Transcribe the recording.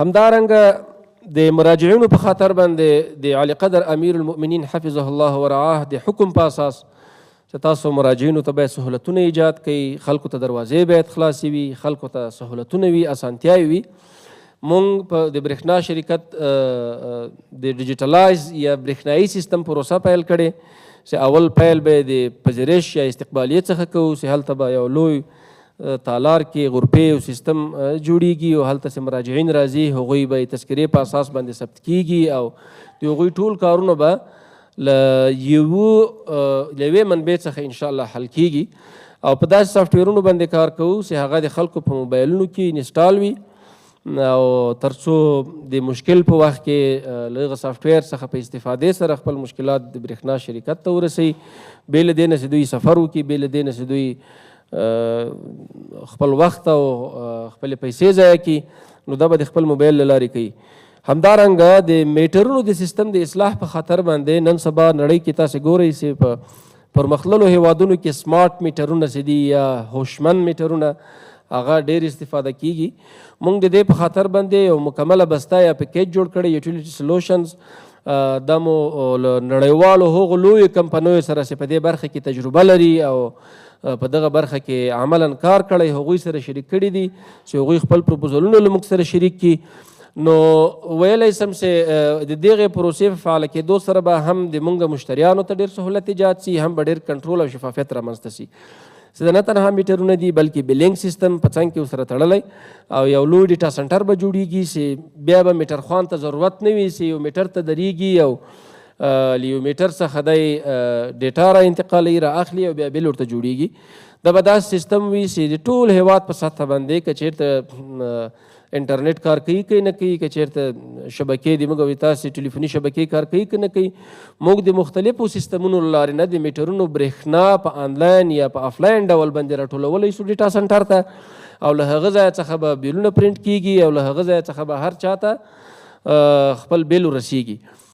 همدارنګه د مراجعینو په خاطر باندې د علی قدر امیر المؤمنین حفظه الله ورعاه د حکم په اساس چې تاسو مراجعینو ته باید سهولتونه ایجاد کړئ، خلکو ته دروازې باید خلاصې وي، خلکو ته سهولتونه وي، اسانتیاوې وي. مونږ په د برېښنا شرکت د ډیجیټلایز یا برېښنایي سیستم پروسه پیل کړې چې اول پیل به د پذیرش یا استقبالیې څخه کوو چې هلته به یو لوی تالار کې غرفې او سیستم جوړیږي او هلته چې مراجعین راځي هغوی به تذکرې په اساس باندې ثبت کیږي او د هغوی ټول کارونه به له یوې منبع څخه انشاءالله حل کیږي او په داسې سافټویرونو باندې کار کوو چې هغه د خلکو په موبایلونو کې انسټال وي او تر څو د مشکل په وخت کې له هغه سافټویر څخه په استفادې سره خپل مشکلات د برېښنا شرکت ته ورسوي. بې له دې نه چې دوی سفر وکړي، بې له دې نه چې دوی خپل وخت او خپلې پیسې ضایع کړي، نو دا به د خپل موبایل له لارې کوي. همدارنګه د میټرونو د سیستم د اصلاح په خاطر باندې نن سبا نړۍ کې تاسې ګورئ چې په پرمختللو هیوادونو کې سمارټ میټرونه چې دي یا هوشمند میټرونه هغه ډېر استفاده کیږي. موږ د دې په خاطر باندې یو مکمله بسته یا پیکیج جوړ کړی یوټیلیټي سلوشنز. دا مو له نړیوالو هغو لویو کمپنیو سره چې په دې برخه کې تجربه لري او په دغه برخه کې عملا کار کړی هغوی سره شریک کړي دي چې هغوی خپل پروپوزلونه له موږ سره شریک کړي. نو ویلی سم چې د دغې پروسې په فعاله کېدو سره به هم د موږ مشتریانو ته ډېر سهولت ایجاد سي، هم به ډېر کنټرول او شفافیت رامنځته سي. چې نه تنها میټرونه دي بلکې بلینګ سیستم په څنګ کې ورسره تړلی او یو لوی ډیټا سنټر به جوړیږي چې بیا به میټر خوان ته ضرورت نه وي چې یو میټر ته درېږي او له یو میټر څخه دی ډیټا را انتقالوي را اخلي او بیا بل ورته جوړیږي. دا به داسې سیستم وي چې د ټول هیواد په سطحه باندې که چېرته انټرنیټ کار کوي که نه کوي، که چېرته شبکې د موږ او تاسې ټلیفوني شبکې کار کوي که نه کوي، موږ د مختلفو سیستمونو له لارې نه د میټرونو برېښنا په آنلاین یا په آفلاین ډول باندې راټولولی شو ډیټا سنټر ته او له هغه ځایه څخه به بیلونه پرنټ کیږي او له هغه ځایه څخه به هر چاته خپل بیل ورسیږي.